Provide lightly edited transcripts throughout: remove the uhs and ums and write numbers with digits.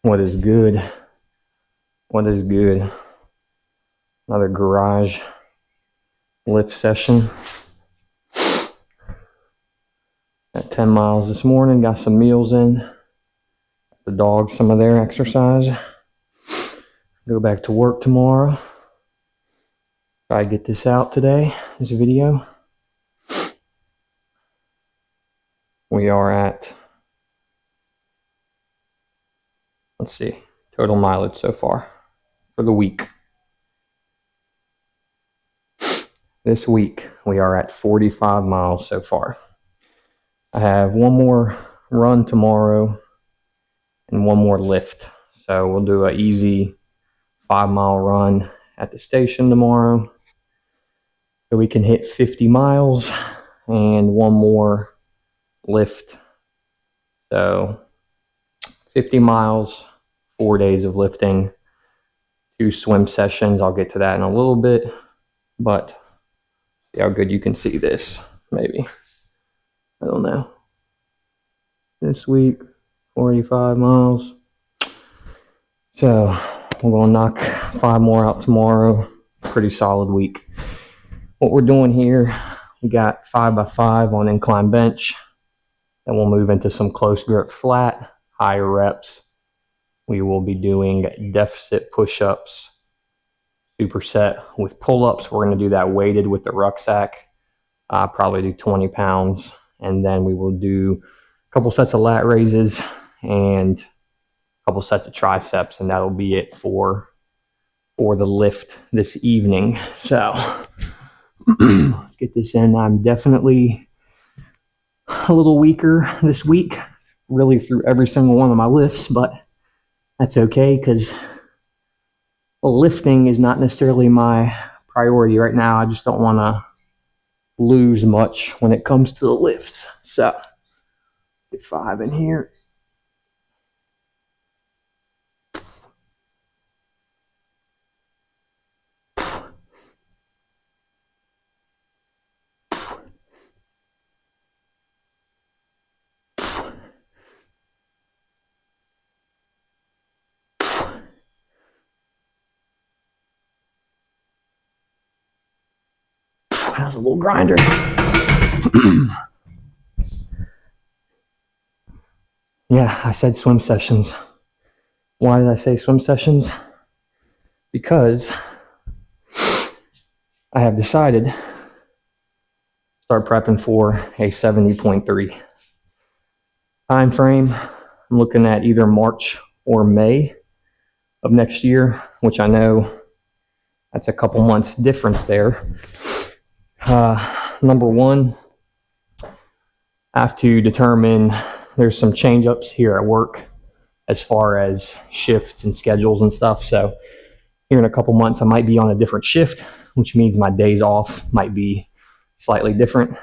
What is good? What is good? Another garage lift session at 10 miles this morning. Got some meals in. The dogs some of their exercise. Go back to work tomorrow. Try to get this out today, this video. We are at, let's see, total mileage so far for the week. This week, we are at 45 miles so far. I have one more run tomorrow and one more lift. So we'll do an easy 5-mile run at the station tomorrow. So we can hit 50 miles and one more lift. So 50 miles, 4 days of lifting, 2 swim sessions. I'll get to that in a little bit, but see how good you can see this, maybe. I don't know. This week, 45 miles. So we're going to knock 5 more out tomorrow. Pretty solid week. What we're doing here, we got 5x5 on incline bench. Then we'll move into some close grip flat, higher reps. We will be doing deficit push-ups, superset with pull-ups. We're going to do that weighted with the rucksack. Probably do 20 pounds. And then we will do a couple sets of lat raises and a couple sets of triceps. And that'll be it for the lift this evening. So let's get this in. I'm definitely a little weaker this week, really through every single one of my lifts, but that's okay because lifting is not necessarily my priority right now. I just don't want to lose much when it comes to the lifts. So get 5 in here. That was a little grinder. Yeah, I said swim sessions. Why did I say swim sessions? Because I have decided to start prepping for a 70.3 time frame. I'm looking at either March or May of next year, which I know that's a couple months difference there. Number one, I have to determine, there's some change ups here at work as far as shifts and schedules and stuff. So here in a couple months, I might be on a different shift, which means my days off might be slightly different.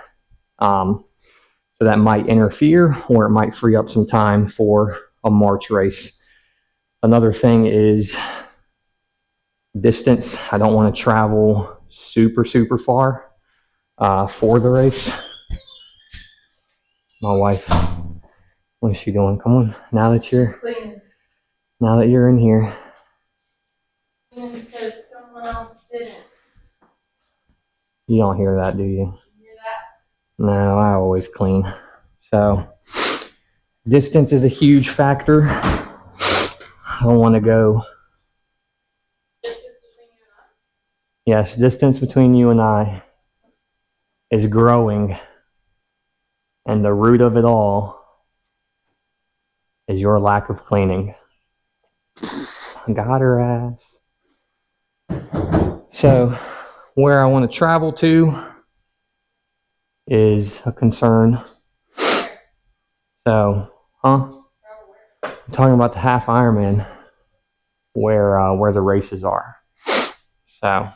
So that might interfere, or it might free up some time for a March race. Another thing is distance. I don't want to travel super far for the race. My wife, what is she doing? Come on, now that you're in here. Because someone else didn't. You don't hear that, do you? Hear that? No, I always clean. So distance is a huge factor. I don't want to go. Distance between you and I? Yes, distance between you and I is growing. And the root of it all is your lack of cleaning. Got her ass. So where I want to travel to is a concern. So, I'm talking about the half Ironman where the races are. So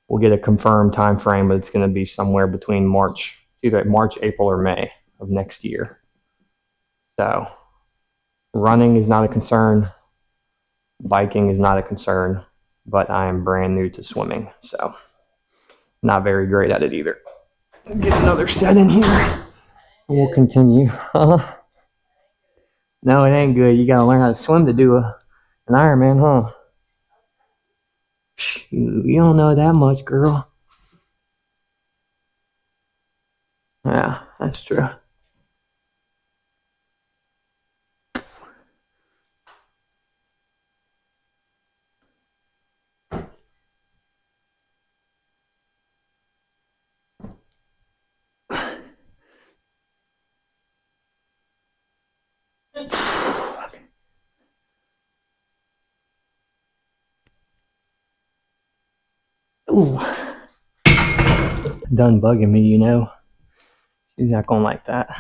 we'll get a confirmed time frame, but it's going to be somewhere between March. It's either March, April, or May of next year. So running is not a concern. Biking is not a concern, but I am brand new to swimming, so not very great at it either. Get another set in here. We'll continue. No, it ain't good. You gotta learn how to swim to do an Ironman, huh? You don't know that much, girl. Yeah, that's true. Ooh, done bugging me, you know. She's not gonna like that.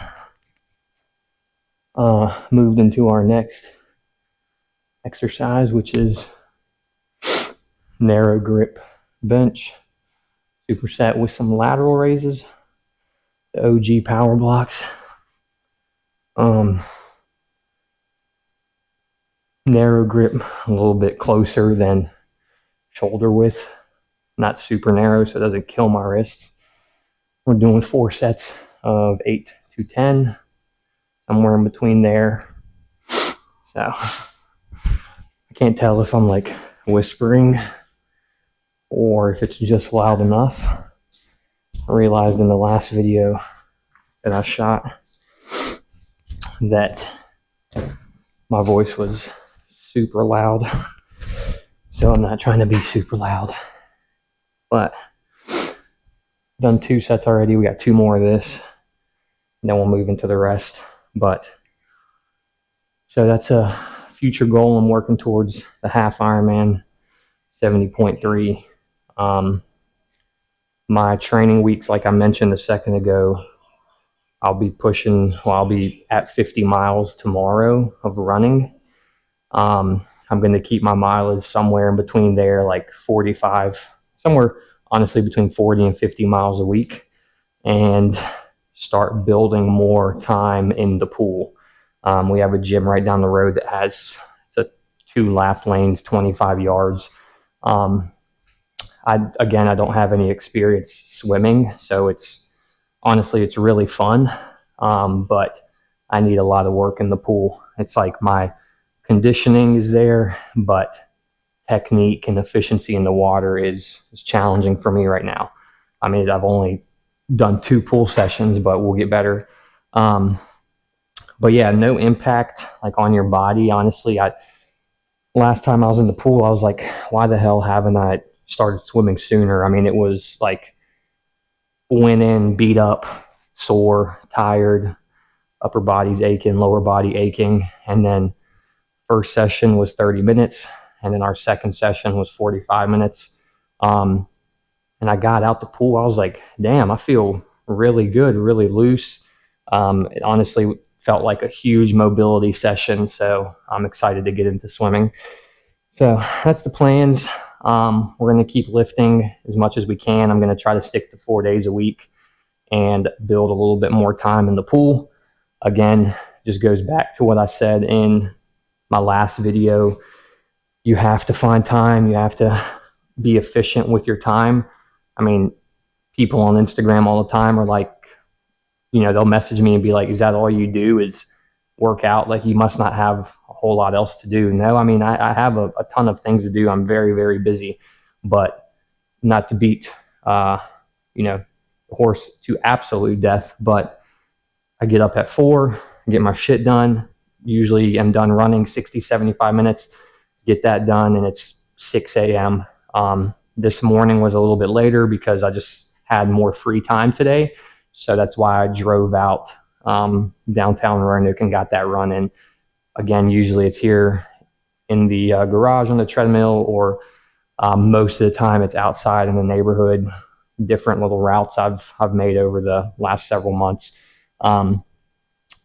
Moved into our next exercise, which is narrow grip bench superset with some lateral raises, the OG power blocks. Narrow grip, a little bit closer than shoulder width, not super narrow so it doesn't kill my wrists. We're doing 4 sets of 8 to 10, somewhere in between there. So I can't tell if I'm like whispering or if it's just loud enough. I realized in the last video that I shot that my voice was super loud, so I'm not trying to be super loud. But done 2 sets already. We got 2 more of this, and then we'll move into the rest. But so that's a future goal I'm working towards, the half Ironman 70.3. My training weeks, like I mentioned a second ago, I'll be at 50 miles tomorrow of running. I'm going to keep my mileage somewhere in between there, like 45, somewhere honestly between 40 and 50 miles a week, and start building more time in the pool. We have a gym right down the road that has 2 lap lanes, 25 yards. I don't have any experience swimming, so it's really fun. But I need a lot of work in the pool. It's like my conditioning is there, but technique and efficiency in the water is challenging for me right now. I mean, I've only done 2 pool sessions, but we'll get better. But yeah, no impact like on your body. Honestly, last time I was in the pool, I was like, why the hell haven't I started swimming sooner? I mean, it was like went in, beat up, sore, tired, upper body's aching, lower body aching. And then first session was 30 minutes. And then our second session was 45 minutes. And I got out the pool. I was like, damn, I feel really good, really loose. It honestly felt like a huge mobility session. So I'm excited to get into swimming. So that's the plans. We're going to keep lifting as much as we can. I'm going to try to stick to 4 days a week and build a little bit more time in the pool. Again, just goes back to what I said in my last video. You have to find time. You have to be efficient with your time. I mean, people on Instagram all the time are like, they'll message me and be like, is that all you do is work out? Like, you must not have a whole lot else to do. No, I mean, I have a ton of things to do. I'm very, very busy, but not to beat, the horse to absolute death. But I get up at 4, get my shit done. Usually I'm done running 60, 75 minutes, get that done, and it's 6 a.m. This morning was a little bit later because I just had more free time today. So that's why I drove out downtown Roanoke and got that run in. Again, usually it's here in the garage on the treadmill, or most of the time it's outside in the neighborhood. Different little routes I've made over the last several months.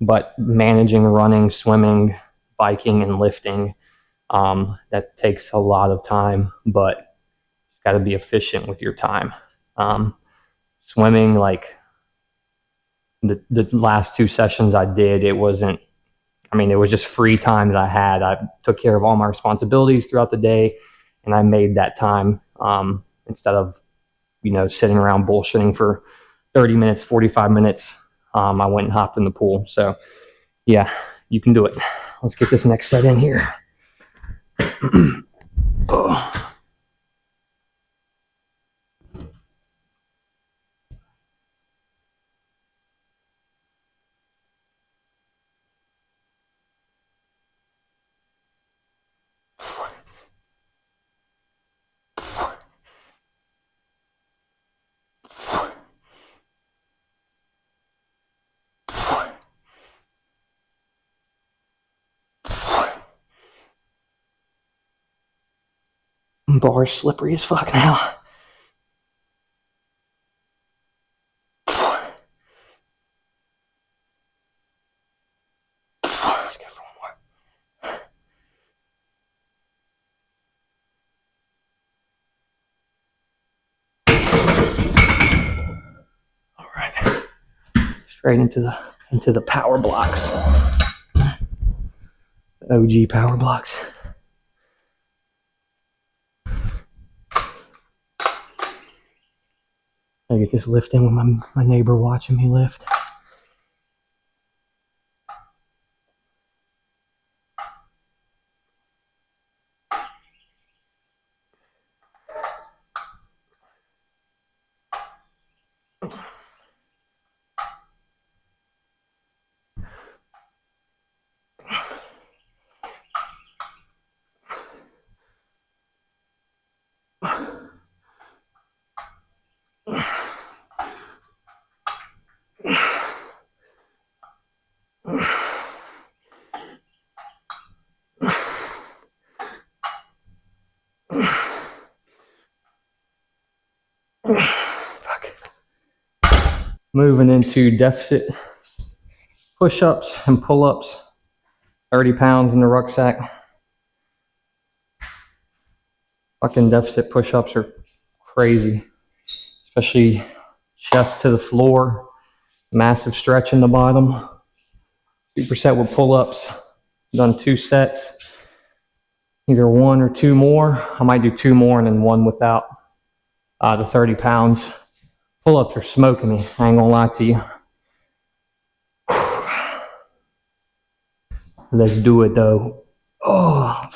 But managing running, swimming, biking, and lifting, that takes a lot of time, but it's got to be efficient with your time. Swimming, like the last 2 sessions I did, it was just free time that I had. I took care of all my responsibilities throughout the day, and I made that time instead of, sitting around bullshitting for 30 minutes, 45 minutes. I went and hopped in the pool. So yeah, You can do it. Let's get this next set in here. Oh. Bar's slippery as fuck now. Let's go for one more. All right, straight into the power blocks. The OG power blocks. I get this lift in with my neighbor watching me lift. Fuck. Moving into deficit push-ups and pull-ups. 30 pounds in the rucksack. Fucking deficit push-ups are crazy, especially chest to the floor, massive stretch in the bottom. Superset with pull-ups. Done 2 sets, either 1 or 2 more. I might do 2 more and then 1 without the 30 pounds. Pull-ups are smoking me, I ain't gonna lie to you. Let's do it though. Oh,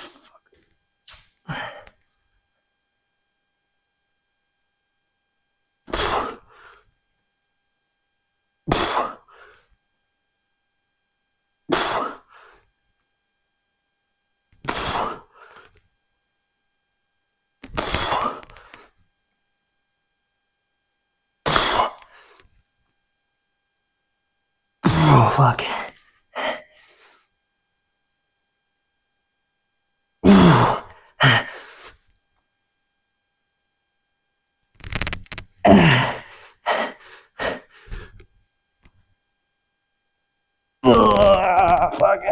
oh fuck. Fuck.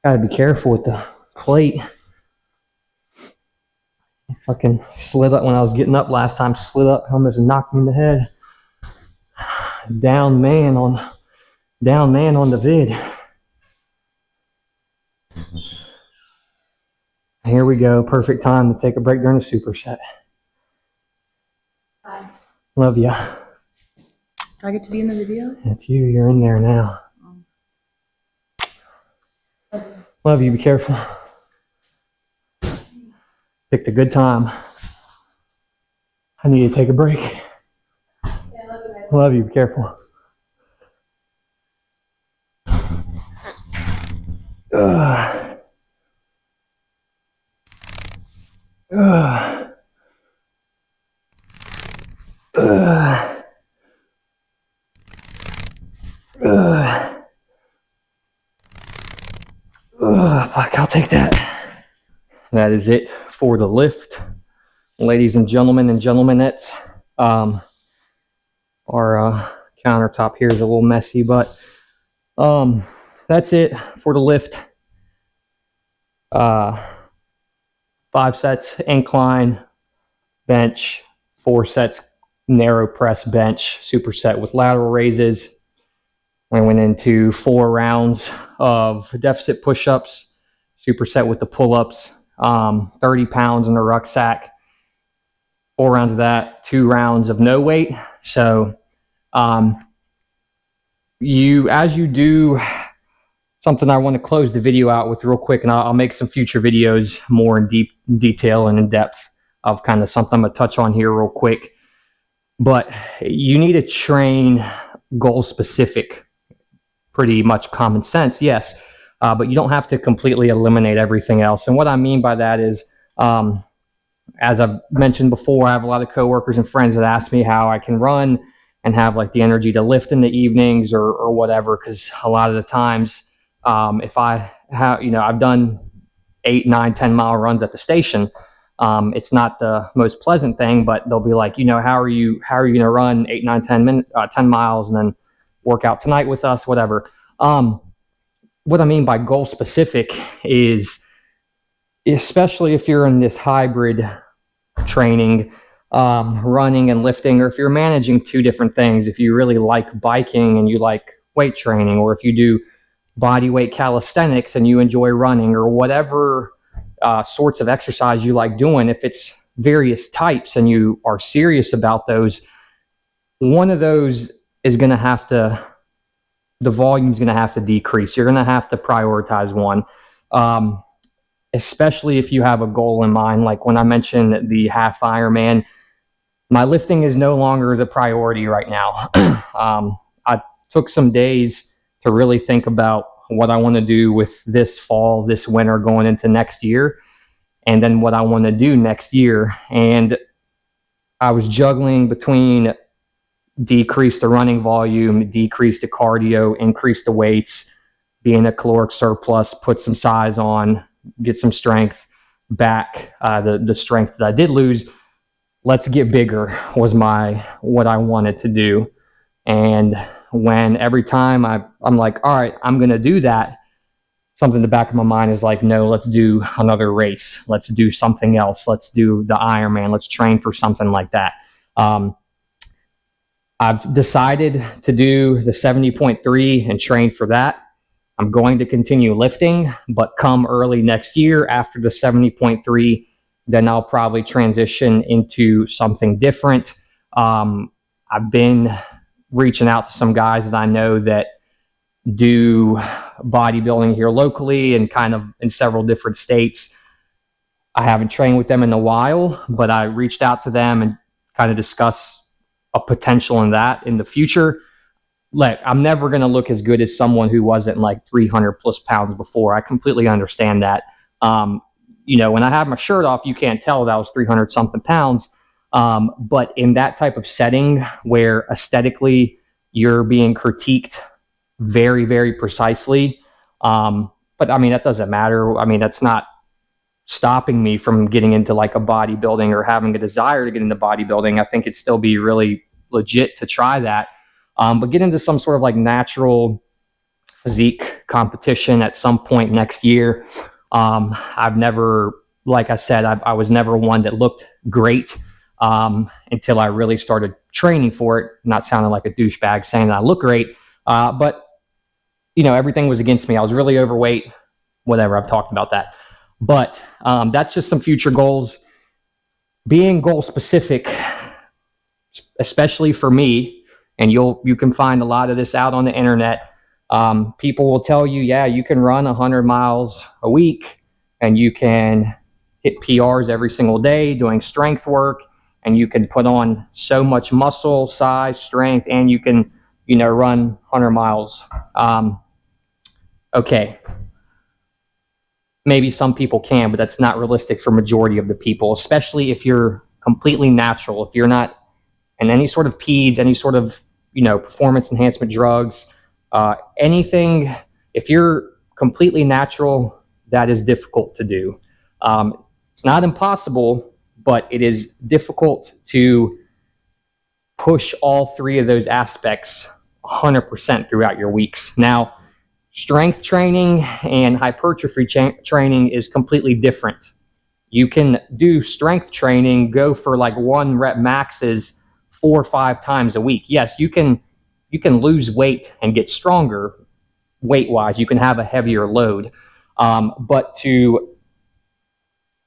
Gotta be careful with the plate. Fucking slid up when I was getting up last time. Slid up, almost knocked me in the head. Down man on the vid. Here we go. Perfect time to take a break during the superset. Bye. Love ya. Do I get to be in the video? It's you. You're in there now. Love you. Be careful. Picked a good time. I need to take a break. Yeah, love you. Love you. Be careful. Ugh. Ugh. Ugh. Ugh. Ugh. Fuck, I'll take that. That is it for the lift, ladies and gentlemen and gentlemenettes. Our countertop here is a little messy, but that's it for the lift. 5 sets incline bench, 4 sets narrow press bench, superset with lateral raises. I went into 4 rounds of deficit push-ups, superset with the pull-ups, 30 pounds in the rucksack, 4 rounds of that, 2 rounds of no weight. So as you do something I want to close the video out with real quick, and I'll make some future videos more in deep detail and in depth of kind of something I'm going to touch on here real quick. But you need to train goal specific, pretty much common sense, yes. But you don't have to completely eliminate everything else. And what I mean by that is, as I've mentioned before, I have a lot of coworkers and friends that ask me how I can run and have like the energy to lift in the evenings or whatever. Because a lot of the times, if I have, I've done 8, 9, 10 mile runs at the station. It's not the most pleasant thing, but they'll be like, how are you going to run 8, 9, 10 miles and then work out tonight with us, whatever. What I mean by goal specific is, especially if you're in this hybrid training, running and lifting, or if you're managing two different things, if you really like biking and you like weight training, or if you do body weight calisthenics and you enjoy running, or whatever sorts of exercise you like doing, if it's various types and you are serious about those, one of those is going to have to, the volume is going to have to decrease. You're going to have to prioritize one, especially if you have a goal in mind. Like when I mentioned the half Ironman, my lifting is no longer the priority right now. I took some days to really think about what I want to do with this fall, this winter, going into next year, and then what I want to do next year. And I was juggling between decrease the running volume, decrease the cardio, increase the weights, be in a caloric surplus, put some size on, get some strength back, the strength that I did lose. Let's get bigger was what I wanted to do. And when every time I'm like, all right, I'm going to do that, something in the back of my mind is like, no, let's do another race. Let's do something else. Let's do the Ironman. Let's train for something like that. I've decided to do the 70.3 and train for that. I'm going to continue lifting, but come early next year after the 70.3, then I'll probably transition into something different. I've been reaching out to some guys that I know that do bodybuilding here locally and kind of in several different states. I haven't trained with them in a while, but I reached out to them and kind of discussed a potential in that in the future. Like, I'm never going to look as good as someone who wasn't like 300 plus pounds before. I completely understand that. When I have my shirt off, you can't tell that I was 300 something pounds. But in that type of setting where aesthetically you're being critiqued very, very precisely. But I mean, that doesn't matter. I mean, that's not stopping me from getting into like a bodybuilding or having a desire to get into bodybuilding. I think it'd still be really legit to try that. But get into some sort of like natural physique competition at some point next year. I've never, like I said, I was never one that looked great until I really started training for it. Not sounding like a douchebag saying that I look great, but everything was against me. I was really overweight, whatever. I've talked about that. But that's just some future goals. Being goal specific, especially for me, and you can find a lot of this out on the internet. People will tell you, yeah, you can run 100 miles a week and you can hit PRs every single day doing strength work, and you can put on so much muscle, size, strength, and you can, run 100 miles. Okay. Maybe some people can, but that's not realistic for majority of the people, especially if you're completely natural. If you're not in any sort of PEDs, any sort of, performance enhancement drugs, anything, if you're completely natural, that is difficult to do. It's not impossible, but it is difficult to push all three of those aspects 100% throughout your weeks. Now, strength training and hypertrophy training is completely different. You can do strength training, go for like 1 rep maxes 4 or 5 times a week. Yes, you can lose weight and get stronger weight-wise. You can have a heavier load. But to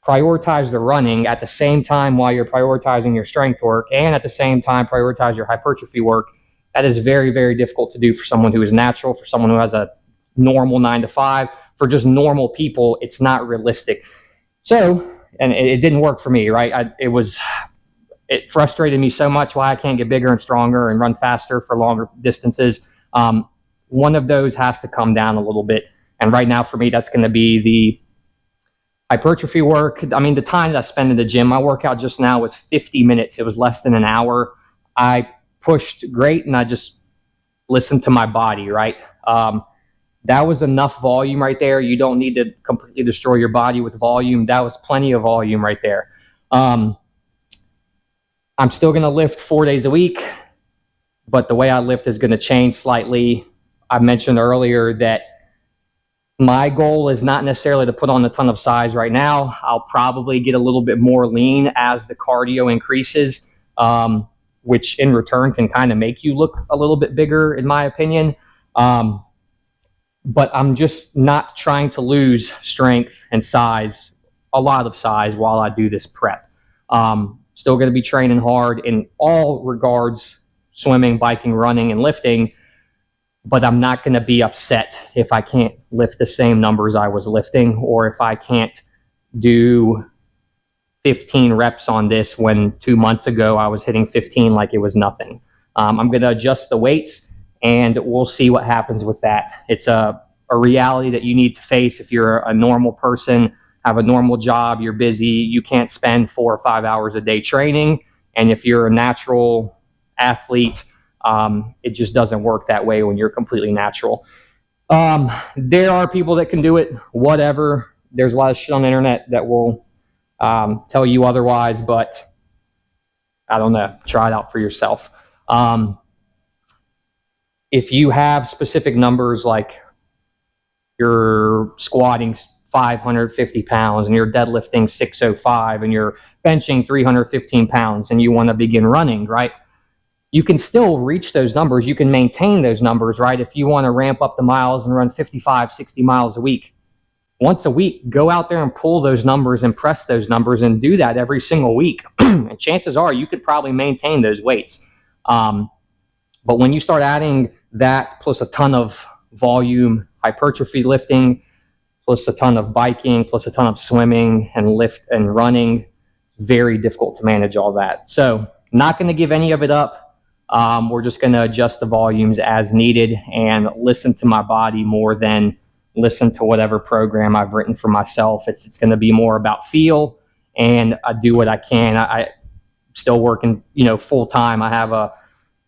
prioritize the running at the same time while you're prioritizing your strength work, and at the same time prioritize your hypertrophy work, That is very, very difficult to do for someone who is natural, for someone who has a normal 9 to 5. For just normal people, it's not realistic. So, and it didn't work for me, right? It frustrated me so much why I can't get bigger and stronger and run faster for longer distances. One of those has to come down a little bit. And right now for me, that's going to be the hypertrophy work. I mean, the time that I spend in the gym, my workout just now was 50 minutes. It was less than an hour. I pushed great and I just listened to my body, right? That was enough volume right there. You don't need to completely destroy your body with volume. That was plenty of volume right there. I'm still going to lift 4 days a week, but the way I lift is going to change slightly. I mentioned earlier that my goal is not necessarily to put on a ton of size right now. I'll probably get a little bit more lean as the cardio increases, which in return can kind of make you look a little bit bigger, in my opinion. But I'm just not trying to lose strength and size, a lot of size, while I do this prep. Still going to be training hard in all regards, swimming, biking, running, and lifting. But I'm not going to be upset if I can't lift the same numbers I was lifting, or if I can't do 15 reps on this when 2 months ago I was hitting 15 like it was nothing. I'm going to adjust the weights, and we'll see what happens with that. It's a reality that you need to face if you're a normal person, have a normal job, you're busy, you can't spend 4 or 5 hours a day training. And if you're a natural athlete, it just doesn't work that way when you're completely natural. There are people that can do it, whatever. There's a lot of shit on the internet that will tell you otherwise, but I don't know. Try it out for yourself. If you have specific numbers, like you're squatting 550 pounds and you're deadlifting 605 and you're benching 315 pounds and you want to begin running, right? You can still reach those numbers. You can maintain those numbers, right? If you want to ramp up the miles and run 55, 60 miles a week, once a week, go out there and pull those numbers and press those numbers and do that every single week. And chances are you could probably maintain those weights. But when you start adding that plus a ton of volume, hypertrophy lifting, plus a ton of biking, plus a ton of swimming and lift and running, it's very difficult to manage all that. So not going to give any of it up. We're just going to adjust the volumes as needed and listen to my body more than listen to whatever program I've written for myself. It's going to be more about feel, and I do what I can. I still working, full time. I have a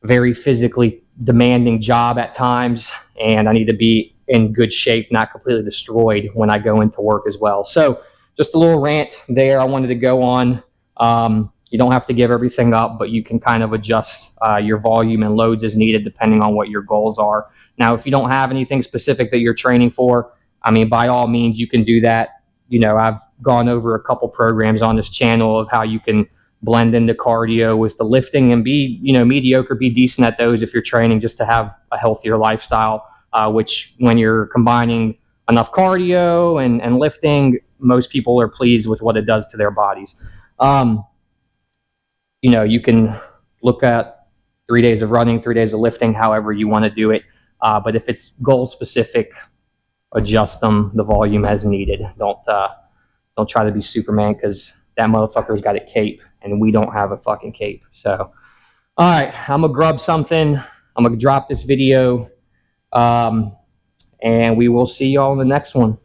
very physically demanding job at times, and I need to be in good shape, not completely destroyed when I go into work as well. So just a little rant there I wanted to go on. You don't have to give everything up, but you can kind of adjust your volume and loads as needed depending on what your goals are. Now, if you don't have anything specific that you're training for, I mean, by all means, you can do that. I've gone over a couple programs on this channel of how you can blend into cardio with the lifting and be, mediocre, be decent at those if you're training just to have a healthier lifestyle, which when you're combining enough cardio and lifting, most people are pleased with what it does to their bodies. You can look at 3 days of running, 3 days of lifting, however you want to do it. But if it's goal specific, adjust the volume as needed. Don't try to be Superman, because that motherfucker's got a cape and we don't have a fucking cape. So, all right, I'm gonna grub something. I'm gonna drop this video, and we will see y'all in the next one.